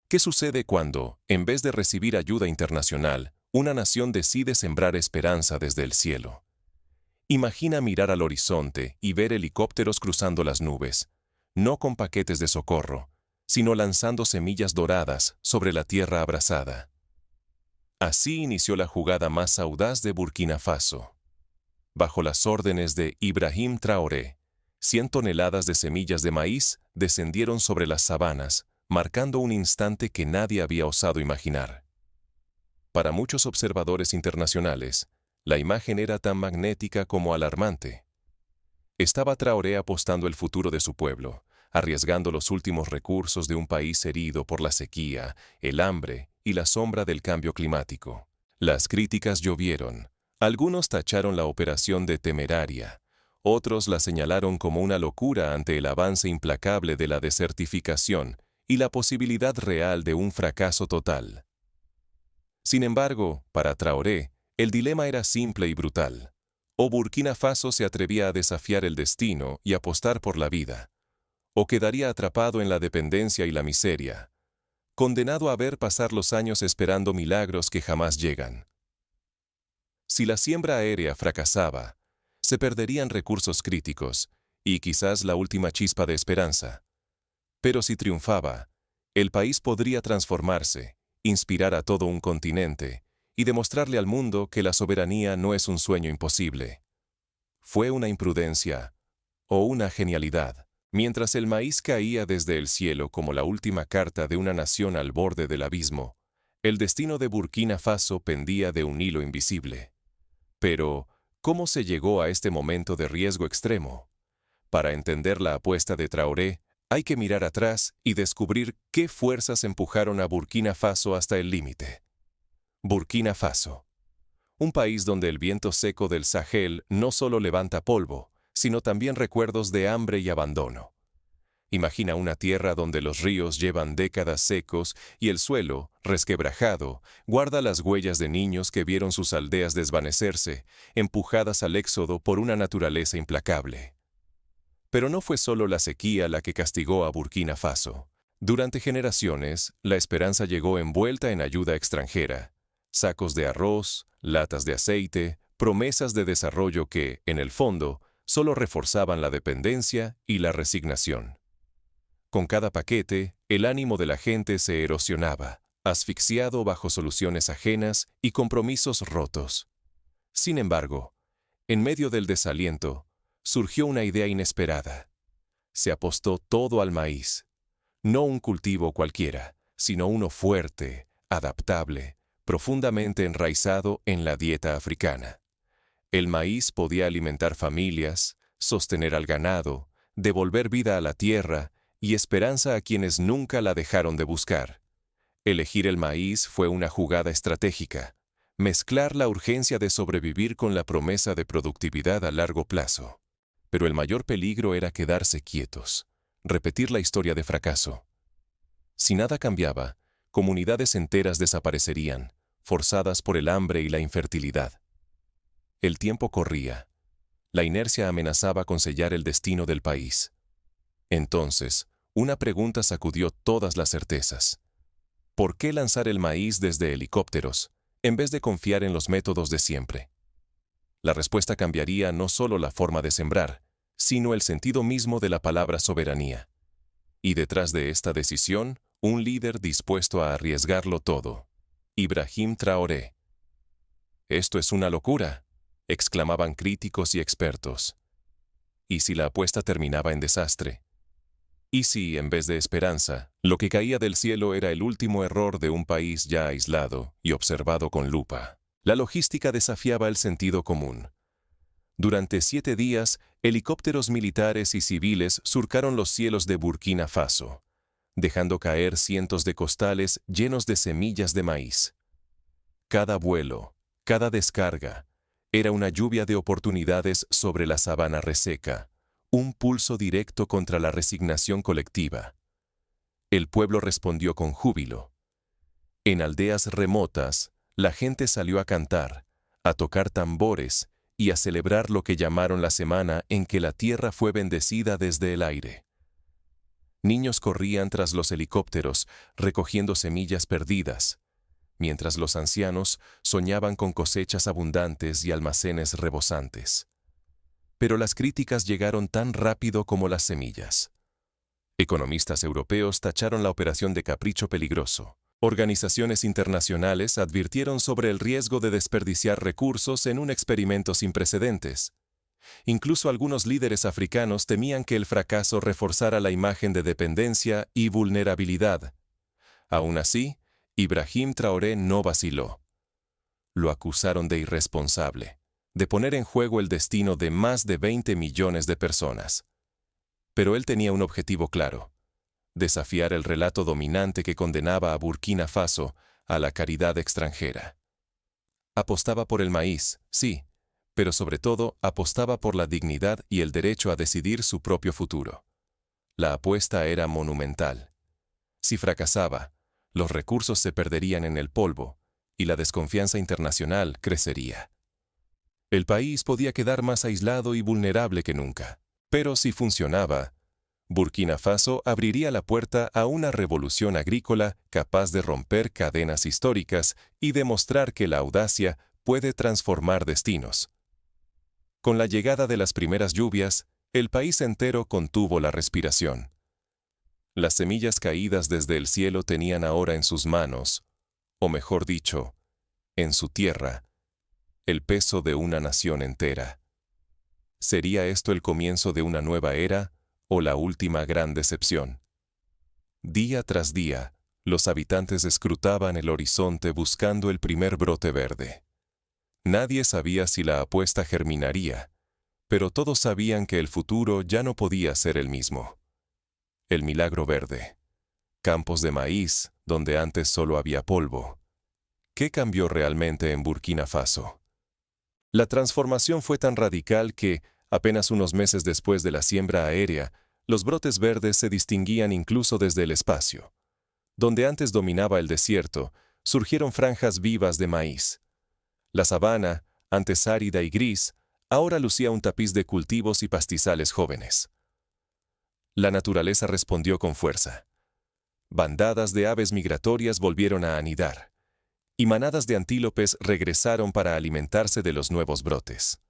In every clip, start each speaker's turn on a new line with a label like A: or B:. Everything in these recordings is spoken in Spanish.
A: ¿Qué sucede cuando, en vez de recibir ayuda internacional, una nación decide sembrar esperanza desde el cielo? Imagina mirar al horizonte y ver helicópteros cruzando las nubes, no con paquetes de socorro, sino lanzando semillas doradas sobre la tierra abrasada. Así inició la jugada más audaz de Burkina Faso. Bajo las órdenes de Ibrahim Traoré, 100 toneladas de semillas de maíz descendieron sobre las sabanas, marcando un instante que nadie había osado imaginar. Para muchos observadores internacionales, la imagen era tan magnética como alarmante. Estaba Traoré apostando el futuro de su pueblo, arriesgando los últimos recursos de un país herido por la sequía, el hambre y la sombra del cambio climático. Las críticas llovieron. Algunos tacharon la operación de temeraria, otros la señalaron como una locura ante el avance implacable de la desertificación y la posibilidad real de un fracaso total. Sin embargo, para Traoré, el dilema era simple y brutal. O Burkina Faso se atrevía a desafiar el destino y apostar por la vida, o quedaría atrapado en la dependencia y la miseria, condenado a ver pasar los años esperando milagros que jamás llegan. Si la siembra aérea fracasaba, se perderían recursos críticos y quizás la última chispa de esperanza. Pero si triunfaba, el país podría transformarse, inspirar a todo un continente y demostrarle al mundo que la soberanía no es un sueño imposible. Fue una imprudencia o una genialidad. Mientras el maíz caía desde el cielo como la última carta de una nación al borde del abismo, el destino de Burkina Faso pendía de un hilo invisible. Pero, ¿cómo se llegó a este momento de riesgo extremo? Para entender la apuesta de Traoré, hay que mirar atrás y descubrir qué fuerzas empujaron a Burkina Faso hasta el límite. Burkina Faso. Un país donde el viento seco del Sahel no solo levanta polvo, sino también recuerdos de hambre y abandono. Imagina una tierra donde los ríos llevan décadas secos y el suelo, resquebrajado, guarda las huellas de niños que vieron sus aldeas desvanecerse, empujadas al éxodo por una naturaleza implacable. Pero no fue solo la sequía la que castigó a Burkina Faso. Durante generaciones, la esperanza llegó envuelta en ayuda extranjera. Sacos de arroz, latas de aceite, promesas de desarrollo que, en el fondo, solo reforzaban la dependencia y la resignación. Con cada paquete, el ánimo de la gente se erosionaba, asfixiado bajo soluciones ajenas y compromisos rotos. Sin embargo, en medio del desaliento, surgió una idea inesperada. Se apostó todo al maíz. No un cultivo cualquiera, sino uno fuerte, adaptable, profundamente enraizado en la dieta africana. El maíz podía alimentar familias, sostener al ganado, devolver vida a la tierra y esperanza a quienes nunca la dejaron de buscar. Elegir el maíz fue una jugada estratégica, mezclar la urgencia de sobrevivir con la promesa de productividad a largo plazo. Pero el mayor peligro era quedarse quietos, repetir la historia de fracaso. Si nada cambiaba, comunidades enteras desaparecerían, forzadas por el hambre y la infertilidad. El tiempo corría. La inercia amenazaba con sellar el destino del país. Entonces, una pregunta sacudió todas las certezas. ¿Por qué lanzar el maíz desde helicópteros, en vez de confiar en los métodos de siempre? La respuesta cambiaría no solo la forma de sembrar, sino el sentido mismo de la palabra soberanía. Y detrás de esta decisión, un líder dispuesto a arriesgarlo todo. Ibrahim Traoré. «Esto es una locura», exclamaban críticos y expertos. ¿Y si la apuesta terminaba en desastre? ¿Y si, en vez de esperanza, lo que caía del cielo era el último error de un país ya aislado y observado con lupa? La logística desafiaba el sentido común. Durante 7 días, helicópteros militares y civiles surcaron los cielos de Burkina Faso, dejando caer cientos de costales llenos de semillas de maíz. Cada vuelo, cada descarga, era una lluvia de oportunidades sobre la sabana reseca, un pulso directo contra la resignación colectiva. El pueblo respondió con júbilo. En aldeas remotas, la gente salió a cantar, a tocar tambores y a celebrar lo que llamaron la semana en que la tierra fue bendecida desde el aire. Niños corrían tras los helicópteros, recogiendo semillas perdidas, mientras los ancianos soñaban con cosechas abundantes y almacenes rebosantes. Pero las críticas llegaron tan rápido como las semillas. Economistas europeos tacharon la operación de capricho peligroso. Organizaciones internacionales advirtieron sobre el riesgo de desperdiciar recursos en un experimento sin precedentes. Incluso algunos líderes africanos temían que el fracaso reforzara la imagen de dependencia y vulnerabilidad. Aún así, Ibrahim Traoré no vaciló. Lo acusaron de irresponsable, de poner en juego el destino de más de 20 millones de personas. Pero él tenía un objetivo claro: desafiar el relato dominante que condenaba a Burkina Faso a la caridad extranjera. Apostaba por el maíz, sí, pero sobre todo apostaba por la dignidad y el derecho a decidir su propio futuro. La apuesta era monumental. Si fracasaba, los recursos se perderían en el polvo y la desconfianza internacional crecería. El país podía quedar más aislado y vulnerable que nunca. Pero si funcionaba, Burkina Faso abriría la puerta a una revolución agrícola capaz de romper cadenas históricas y demostrar que la audacia puede transformar destinos. Con la llegada de las primeras lluvias, el país entero contuvo la respiración. Las semillas caídas desde el cielo tenían ahora en sus manos, o mejor dicho, en su tierra, el peso de una nación entera. ¿Sería esto el comienzo de una nueva era o la última gran decepción? Día tras día, los habitantes escrutaban el horizonte buscando el primer brote verde. Nadie sabía si la apuesta germinaría, pero todos sabían que el futuro ya no podía ser el mismo. El milagro verde. Campos de maíz, donde antes solo había polvo. ¿Qué cambió realmente en Burkina Faso? La transformación fue tan radical que, apenas unos meses después de la siembra aérea, los brotes verdes se distinguían incluso desde el espacio. Donde antes dominaba el desierto, surgieron franjas vivas de maíz. La sabana, antes árida y gris, ahora lucía un tapiz de cultivos y pastizales jóvenes. La naturaleza respondió con fuerza. Bandadas de aves migratorias volvieron a anidar, y manadas de antílopes regresaron para alimentarse de los nuevos brotes.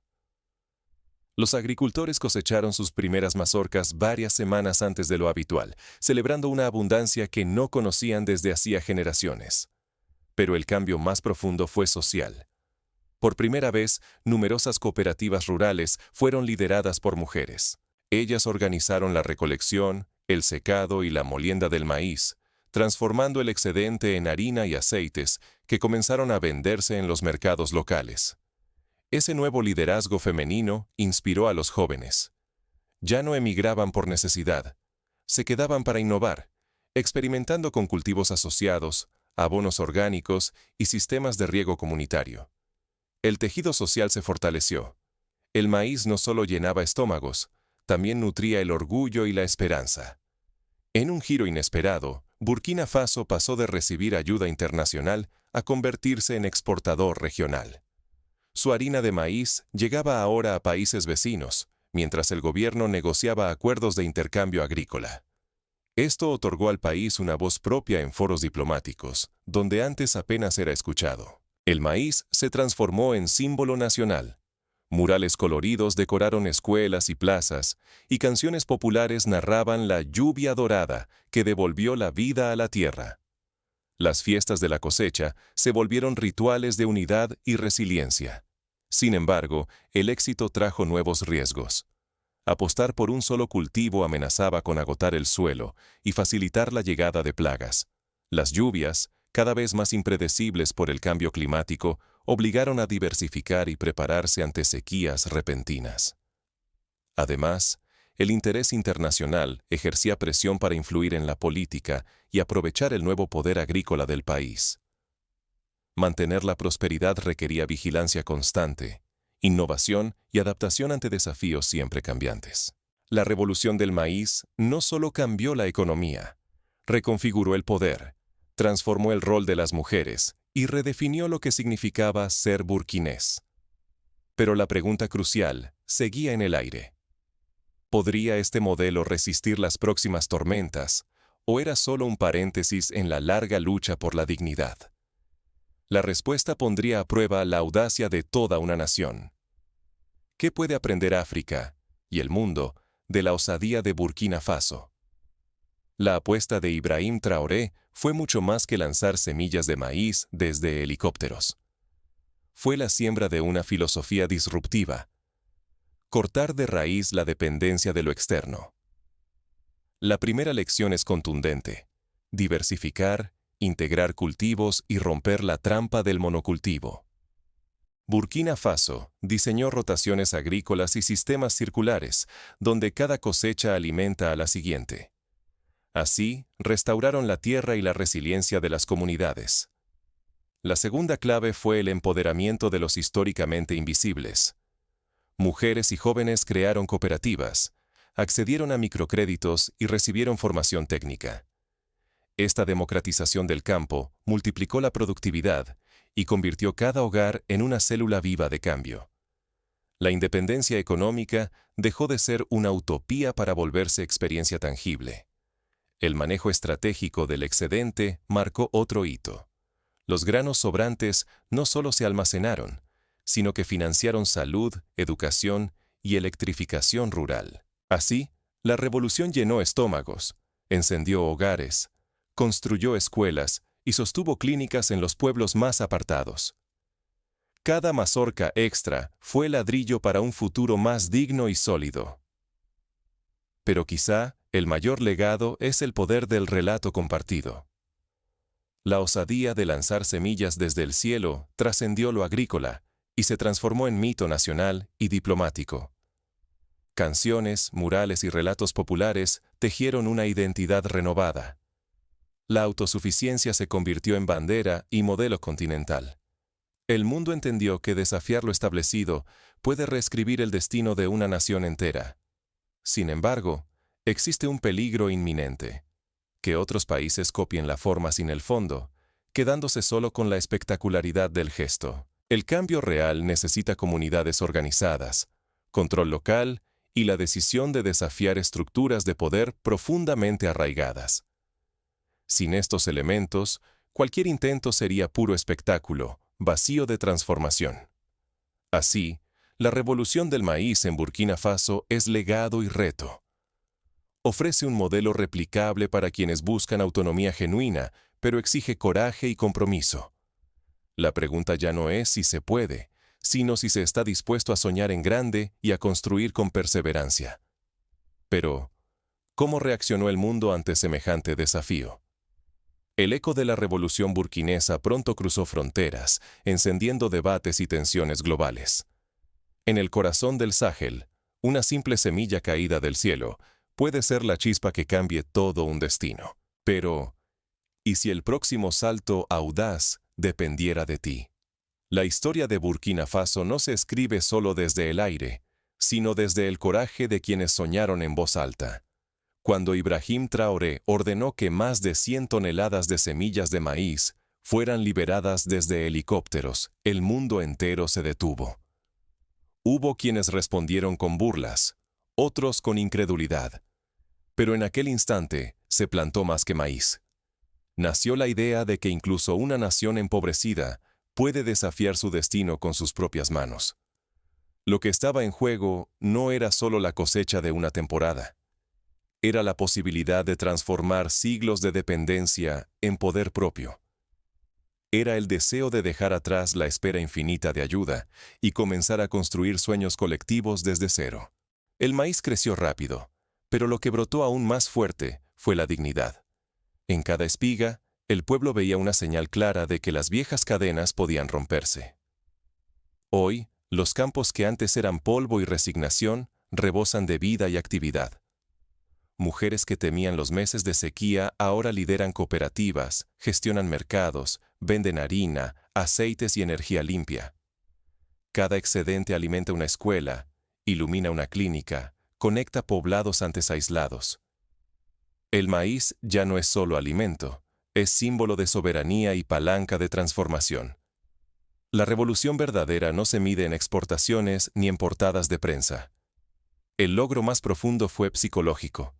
A: Los agricultores cosecharon sus primeras mazorcas varias semanas antes de lo habitual, celebrando una abundancia que no conocían desde hacía generaciones. Pero el cambio más profundo fue social. Por primera vez, numerosas cooperativas rurales fueron lideradas por mujeres. Ellas organizaron la recolección, el secado y la molienda del maíz, transformando el excedente en harina y aceites que comenzaron a venderse en los mercados locales. Ese nuevo liderazgo femenino inspiró a los jóvenes. Ya no emigraban por necesidad, se quedaban para innovar, experimentando con cultivos asociados, abonos orgánicos y sistemas de riego comunitario. El tejido social se fortaleció. El maíz no solo llenaba estómagos, también nutría el orgullo y la esperanza. En un giro inesperado, Burkina Faso pasó de recibir ayuda internacional a convertirse en exportador regional. Su harina de maíz llegaba ahora a países vecinos, mientras el gobierno negociaba acuerdos de intercambio agrícola. Esto otorgó al país una voz propia en foros diplomáticos, donde antes apenas era escuchado. El maíz se transformó en símbolo nacional. Murales coloridos decoraron escuelas y plazas, y canciones populares narraban la lluvia dorada que devolvió la vida a la tierra. Las fiestas de la cosecha se volvieron rituales de unidad y resiliencia. Sin embargo, el éxito trajo nuevos riesgos. Apostar por un solo cultivo amenazaba con agotar el suelo y facilitar la llegada de plagas. Las lluvias, cada vez más impredecibles por el cambio climático, obligaron a diversificar y prepararse ante sequías repentinas. Además, el interés internacional ejercía presión para influir en la política y aprovechar el nuevo poder agrícola del país. Mantener la prosperidad requería vigilancia constante, innovación y adaptación ante desafíos siempre cambiantes. La revolución del maíz no solo cambió la economía, reconfiguró el poder, transformó el rol de las mujeres y redefinió lo que significaba ser burkinés. Pero la pregunta crucial seguía en el aire. ¿Podría este modelo resistir las próximas tormentas, o era solo un paréntesis en la larga lucha por la dignidad? La respuesta pondría a prueba la audacia de toda una nación. ¿Qué puede aprender África y el mundo de la osadía de Burkina Faso? La apuesta de Ibrahim Traoré fue mucho más que lanzar semillas de maíz desde helicópteros. Fue la siembra de una filosofía disruptiva: cortar de raíz la dependencia de lo externo. La primera lección es contundente: diversificar, integrar cultivos y romper la trampa del monocultivo. Burkina Faso diseñó rotaciones agrícolas y sistemas circulares, donde cada cosecha alimenta a la siguiente. Así, restauraron la tierra y la resiliencia de las comunidades. La segunda clave fue el empoderamiento de los históricamente invisibles. Mujeres y jóvenes crearon cooperativas, accedieron a microcréditos y recibieron formación técnica. Esta democratización del campo multiplicó la productividad y convirtió cada hogar en una célula viva de cambio. La independencia económica dejó de ser una utopía para volverse experiencia tangible. El manejo estratégico del excedente marcó otro hito. Los granos sobrantes no solo se almacenaron, sino que financiaron salud, educación y electrificación rural. Así, la revolución llenó estómagos, encendió hogares, construyó escuelas y sostuvo clínicas en los pueblos más apartados. Cada mazorca extra fue ladrillo para un futuro más digno y sólido. Pero quizá el mayor legado es el poder del relato compartido. La osadía de lanzar semillas desde el cielo trascendió lo agrícola y se transformó en mito nacional y diplomático. Canciones, murales y relatos populares tejieron una identidad renovada. La autosuficiencia se convirtió en bandera y modelo continental. El mundo entendió que desafiar lo establecido puede reescribir el destino de una nación entera. Sin embargo, existe un peligro inminente: que otros países copien la forma sin el fondo, quedándose solo con la espectacularidad del gesto. El cambio real necesita comunidades organizadas, control local y la decisión de desafiar estructuras de poder profundamente arraigadas. Sin estos elementos, cualquier intento sería puro espectáculo, vacío de transformación. Así, la revolución del maíz en Burkina Faso es legado y reto. Ofrece un modelo replicable para quienes buscan autonomía genuina, pero exige coraje y compromiso. La pregunta ya no es si se puede, sino si se está dispuesto a soñar en grande y a construir con perseverancia. Pero, ¿cómo reaccionó el mundo ante semejante desafío? El eco de la revolución burkinesa pronto cruzó fronteras, encendiendo debates y tensiones globales. En el corazón del Sáhel, una simple semilla caída del cielo puede ser la chispa que cambie todo un destino. Pero, ¿y si el próximo salto audaz dependiera de ti? La historia de Burkina Faso no se escribe solo desde el aire, sino desde el coraje de quienes soñaron en voz alta. Cuando Ibrahim Traoré ordenó que más de 100 toneladas de semillas de maíz fueran liberadas desde helicópteros, el mundo entero se detuvo. Hubo quienes respondieron con burlas, otros con incredulidad. Pero en aquel instante se plantó más que maíz. Nació la idea de que incluso una nación empobrecida puede desafiar su destino con sus propias manos. Lo que estaba en juego no era solo la cosecha de una temporada. Era la posibilidad de transformar siglos de dependencia en poder propio. Era el deseo de dejar atrás la espera infinita de ayuda y comenzar a construir sueños colectivos desde cero. El maíz creció rápido, pero lo que brotó aún más fuerte fue la dignidad. En cada espiga, el pueblo veía una señal clara de que las viejas cadenas podían romperse. Hoy, los campos que antes eran polvo y resignación rebosan de vida y actividad. Mujeres que temían los meses de sequía ahora lideran cooperativas, gestionan mercados, venden harina, aceites y energía limpia. Cada excedente alimenta una escuela, ilumina una clínica, conecta poblados antes aislados. El maíz ya no es solo alimento, es símbolo de soberanía y palanca de transformación. La revolución verdadera no se mide en exportaciones ni en portadas de prensa. El logro más profundo fue psicológico,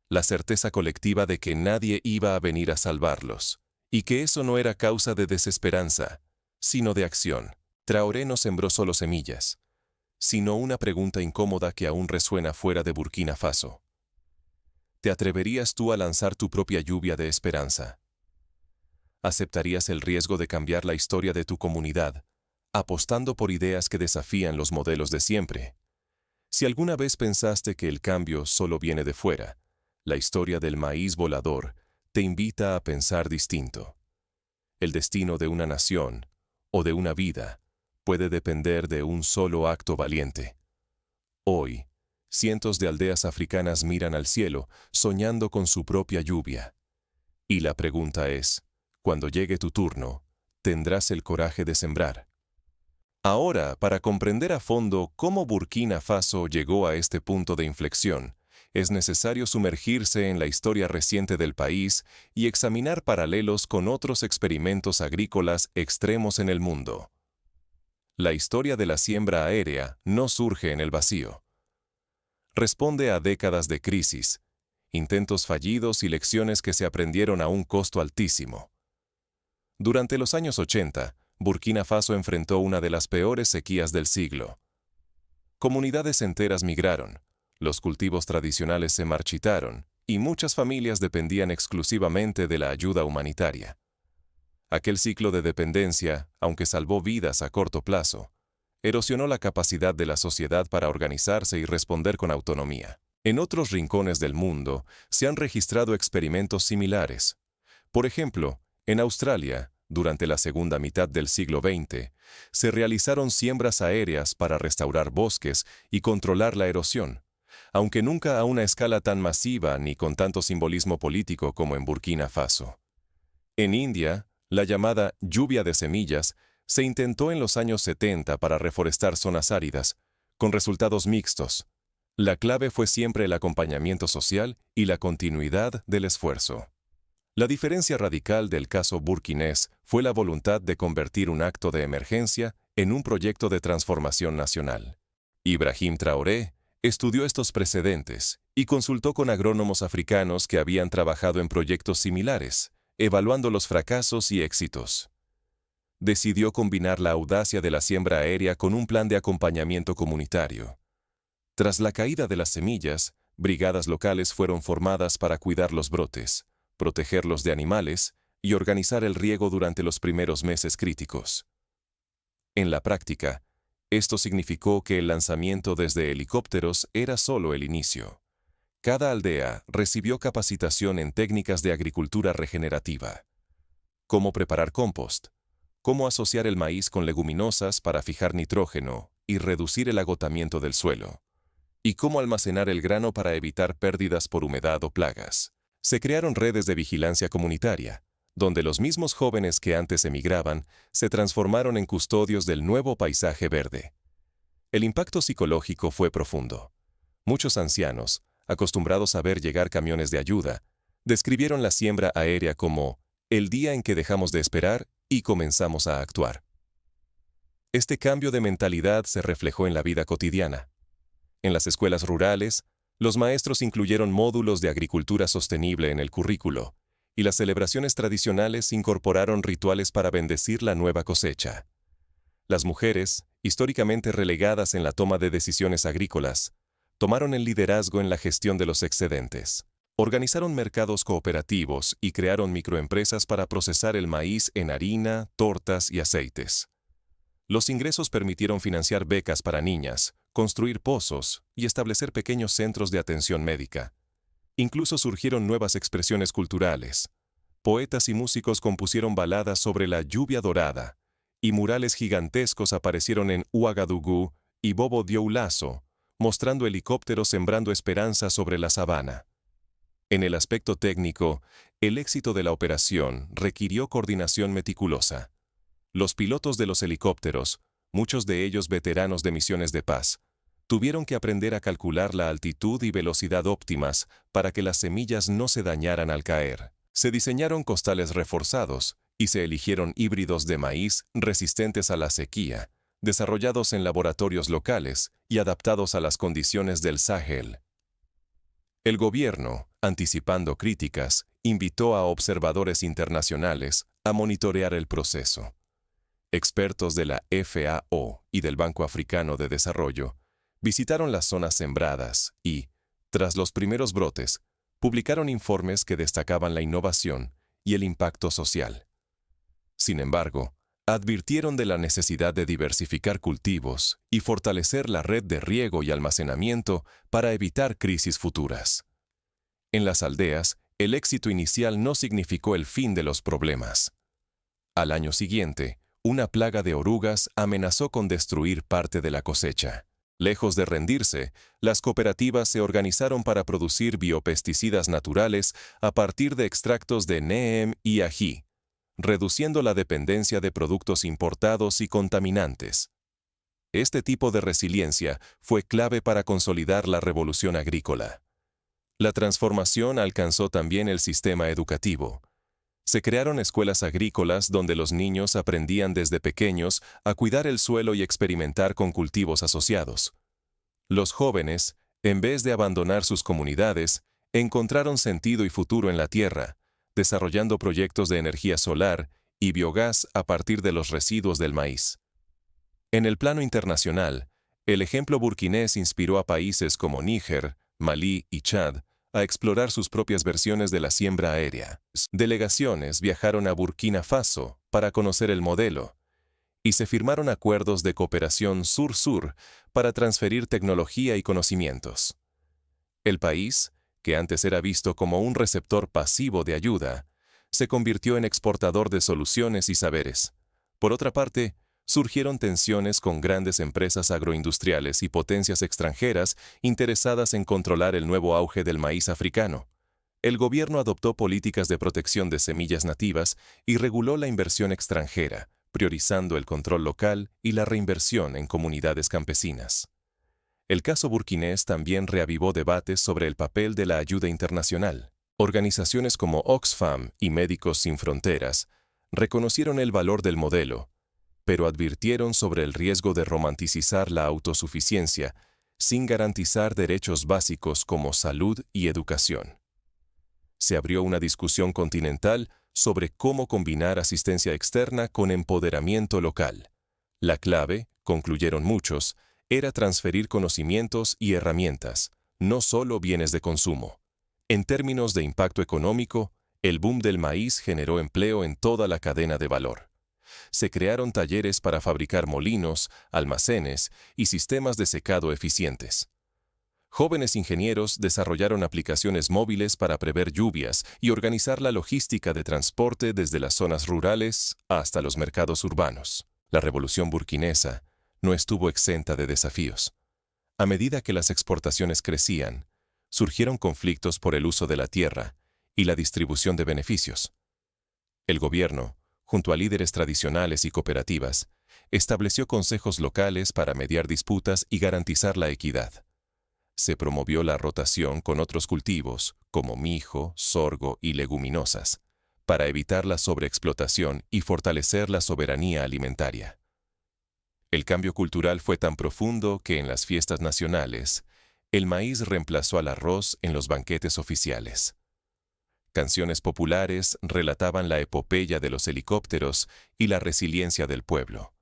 A: la certeza colectiva de que nadie iba a venir a salvarlos, y que eso no era causa de desesperanza, sino de acción. Traoré no sembró solo semillas, sino una pregunta incómoda que aún resuena fuera de Burkina Faso. ¿Te atreverías tú a lanzar tu propia lluvia de esperanza? ¿Aceptarías el riesgo de cambiar la historia de tu comunidad, apostando por ideas que desafían los modelos de siempre? Si alguna vez pensaste que el cambio solo viene de fuera, la historia del maíz volador te invita a pensar distinto. El destino de una nación, o de una vida, puede depender de un solo acto valiente. Hoy, cientos de aldeas africanas miran al cielo, soñando con su propia lluvia. Y la pregunta es, cuando llegue tu turno, ¿tendrás el coraje de sembrar? Ahora, para comprender a fondo cómo Burkina Faso llegó a este punto de inflexión, es necesario sumergirse en la historia reciente del país y examinar paralelos con otros experimentos agrícolas extremos en el mundo. La historia de la siembra aérea no surge en el vacío. Responde a décadas de crisis, intentos fallidos y lecciones que se aprendieron a un costo altísimo. Durante los años 80, Burkina Faso enfrentó una de las peores sequías del siglo. Comunidades enteras migraron, los cultivos tradicionales se marchitaron y muchas familias dependían exclusivamente de la ayuda humanitaria. Aquel ciclo de dependencia, aunque salvó vidas a corto plazo, erosionó la capacidad de la sociedad para organizarse y responder con autonomía. En otros rincones del mundo se han registrado experimentos similares. Por ejemplo, en Australia, durante la segunda mitad del siglo XX, se realizaron siembras aéreas para restaurar bosques y controlar la erosión, aunque nunca a una escala tan masiva ni con tanto simbolismo político como en Burkina Faso. En India, la llamada lluvia de semillas se intentó en los años 70 para reforestar zonas áridas, con resultados mixtos. La clave fue siempre el acompañamiento social y la continuidad del esfuerzo. La diferencia radical del caso burkinés fue la voluntad de convertir un acto de emergencia en un proyecto de transformación nacional. Ibrahim Traoré estudió estos precedentes y consultó con agrónomos africanos que habían trabajado en proyectos similares, evaluando los fracasos y éxitos. Decidió combinar la audacia de la siembra aérea con un plan de acompañamiento comunitario. Tras la caída de las semillas, brigadas locales fueron formadas para cuidar los brotes, protegerlos de animales y organizar el riego durante los primeros meses críticos. En la práctica, esto significó que el lanzamiento desde helicópteros era solo el inicio. Cada aldea recibió capacitación en técnicas de agricultura regenerativa. Cómo preparar compost, cómo asociar el maíz con leguminosas para fijar nitrógeno y reducir el agotamiento del suelo, y cómo almacenar el grano para evitar pérdidas por humedad o plagas. Se crearon redes de vigilancia comunitaria, donde los mismos jóvenes que antes emigraban se transformaron en custodios del nuevo paisaje verde. El impacto psicológico fue profundo. Muchos ancianos, acostumbrados a ver llegar camiones de ayuda, describieron la siembra aérea como el día en que dejamos de esperar y comenzamos a actuar. Este cambio de mentalidad se reflejó en la vida cotidiana. En las escuelas rurales, los maestros incluyeron módulos de agricultura sostenible en el currículo, y las celebraciones tradicionales incorporaron rituales para bendecir la nueva cosecha. Las mujeres, históricamente relegadas en la toma de decisiones agrícolas, tomaron el liderazgo en la gestión de los excedentes. Organizaron mercados cooperativos y crearon microempresas para procesar el maíz en harina, tortas y aceites. Los ingresos permitieron financiar becas para niñas, construir pozos y establecer pequeños centros de atención médica. Incluso surgieron nuevas expresiones culturales. Poetas y músicos compusieron baladas sobre la lluvia dorada, y murales gigantescos aparecieron en Ouagadougou y Bobo Dioulasso, mostrando helicópteros sembrando esperanza sobre la sabana. En el aspecto técnico, el éxito de la operación requirió coordinación meticulosa. Los pilotos de los helicópteros, muchos de ellos veteranos de misiones de paz, tuvieron que aprender a calcular la altitud y velocidad óptimas para que las semillas no se dañaran al caer. Se diseñaron costales reforzados y se eligieron híbridos de maíz resistentes a la sequía, desarrollados en laboratorios locales y adaptados a las condiciones del Sahel. El gobierno, anticipando críticas, invitó a observadores internacionales a monitorear el proceso. Expertos de la FAO y del Banco Africano de Desarrollo visitaron las zonas sembradas y, tras los primeros brotes, publicaron informes que destacaban la innovación y el impacto social. Sin embargo, advirtieron de la necesidad de diversificar cultivos y fortalecer la red de riego y almacenamiento para evitar crisis futuras. En las aldeas, el éxito inicial no significó el fin de los problemas. Al año siguiente, una plaga de orugas amenazó con destruir parte de la cosecha. Lejos de rendirse, las cooperativas se organizaron para producir biopesticidas naturales a partir de extractos de neem y ají, reduciendo la dependencia de productos importados y contaminantes. Este tipo de resiliencia fue clave para consolidar la revolución agrícola. La transformación alcanzó también el sistema educativo. Se crearon escuelas agrícolas donde los niños aprendían desde pequeños a cuidar el suelo y experimentar con cultivos asociados. Los jóvenes, en vez de abandonar sus comunidades, encontraron sentido y futuro en la tierra, desarrollando proyectos de energía solar y biogás a partir de los residuos del maíz. En el plano internacional, el ejemplo burkinés inspiró a países como Níger, Malí y Chad a explorar sus propias versiones de la siembra aérea. Delegaciones viajaron a Burkina Faso para conocer el modelo, y se firmaron acuerdos de cooperación sur-sur para transferir tecnología y conocimientos. El país, que antes era visto como un receptor pasivo de ayuda, se convirtió en exportador de soluciones y saberes. Por otra parte, surgieron tensiones con grandes empresas agroindustriales y potencias extranjeras interesadas en controlar el nuevo auge del maíz africano. El gobierno adoptó políticas de protección de semillas nativas y reguló la inversión extranjera, priorizando el control local y la reinversión en comunidades campesinas. El caso burkinés también reavivó debates sobre el papel de la ayuda internacional. Organizaciones como Oxfam y Médicos Sin Fronteras reconocieron el valor del modelo, pero advirtieron sobre el riesgo de romanticizar la autosuficiencia sin garantizar derechos básicos como salud y educación. Se abrió una discusión continental sobre cómo combinar asistencia externa con empoderamiento local. La clave, concluyeron muchos, era transferir conocimientos y herramientas, no solo bienes de consumo. En términos de impacto económico, el boom del maíz generó empleo en toda la cadena de valor. Se crearon talleres para fabricar molinos, almacenes y sistemas de secado eficientes. Jóvenes ingenieros desarrollaron aplicaciones móviles para prever lluvias y organizar la logística de transporte desde las zonas rurales hasta los mercados urbanos. La revolución burkinesa no estuvo exenta de desafíos. A medida que las exportaciones crecían, surgieron conflictos por el uso de la tierra y la distribución de beneficios. El gobierno, junto a líderes tradicionales y cooperativas, estableció consejos locales para mediar disputas y garantizar la equidad. Se promovió la rotación con otros cultivos, como mijo, sorgo y leguminosas, para evitar la sobreexplotación y fortalecer la soberanía alimentaria. El cambio cultural fue tan profundo que en las fiestas nacionales, el maíz reemplazó al arroz en los banquetes oficiales. Canciones populares relataban la epopeya de los helicópteros y la resiliencia del pueblo.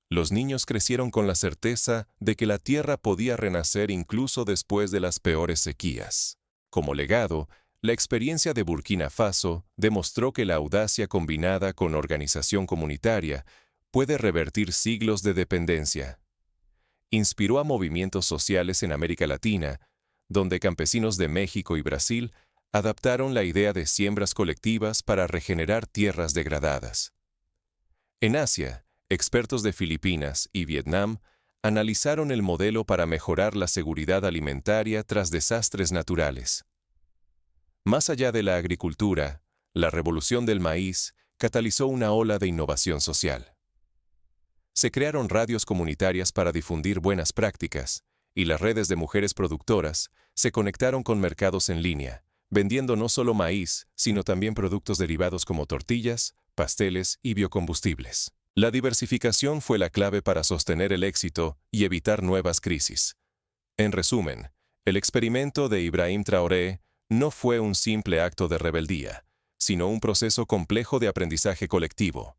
A: Los niños crecieron con la certeza de que la tierra podía renacer incluso después de las peores sequías. Como legado, la experiencia de Burkina Faso demostró que la audacia combinada con organización comunitaria puede revertir siglos de dependencia. Inspiró a movimientos sociales en América Latina, donde campesinos de México y Brasil adaptaron la idea de siembras colectivas para regenerar tierras degradadas. En Asia, expertos de Filipinas y Vietnam analizaron el modelo para mejorar la seguridad alimentaria tras desastres naturales. Más allá de la agricultura, la revolución del maíz catalizó una ola de innovación social. Se crearon radios comunitarias para difundir buenas prácticas, y las redes de mujeres productoras se conectaron con mercados en línea, vendiendo no solo maíz, sino también productos derivados como tortillas, pasteles y biocombustibles. La diversificación fue la clave para sostener el éxito y evitar nuevas crisis. En resumen, el experimento de Ibrahim Traoré no fue un simple acto de rebeldía, sino un proceso complejo de aprendizaje colectivo.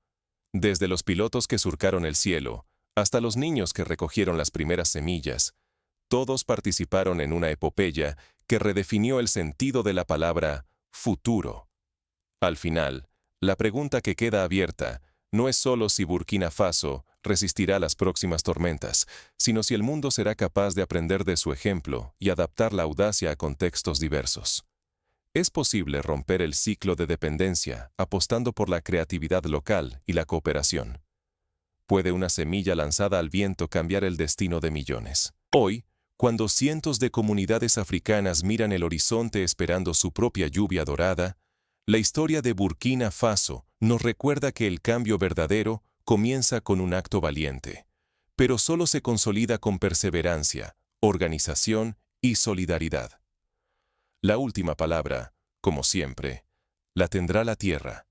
A: Desde los pilotos que surcaron el cielo, hasta los niños que recogieron las primeras semillas, todos participaron en una epopeya que redefinió el sentido de la palabra futuro. Al final, la pregunta que queda abierta no es solo si Burkina Faso resistirá las próximas tormentas, sino si el mundo será capaz de aprender de su ejemplo y adaptar la audacia a contextos diversos. Es posible romper el ciclo de dependencia apostando por la creatividad local y la cooperación. Puede una semilla lanzada al viento cambiar el destino de millones. Hoy, cuando cientos de comunidades africanas miran el horizonte esperando su propia lluvia dorada, la historia de Burkina Faso nos recuerda que el cambio verdadero comienza con un acto valiente, pero solo se consolida con perseverancia, organización y solidaridad. La última palabra, como siempre, la tendrá la tierra.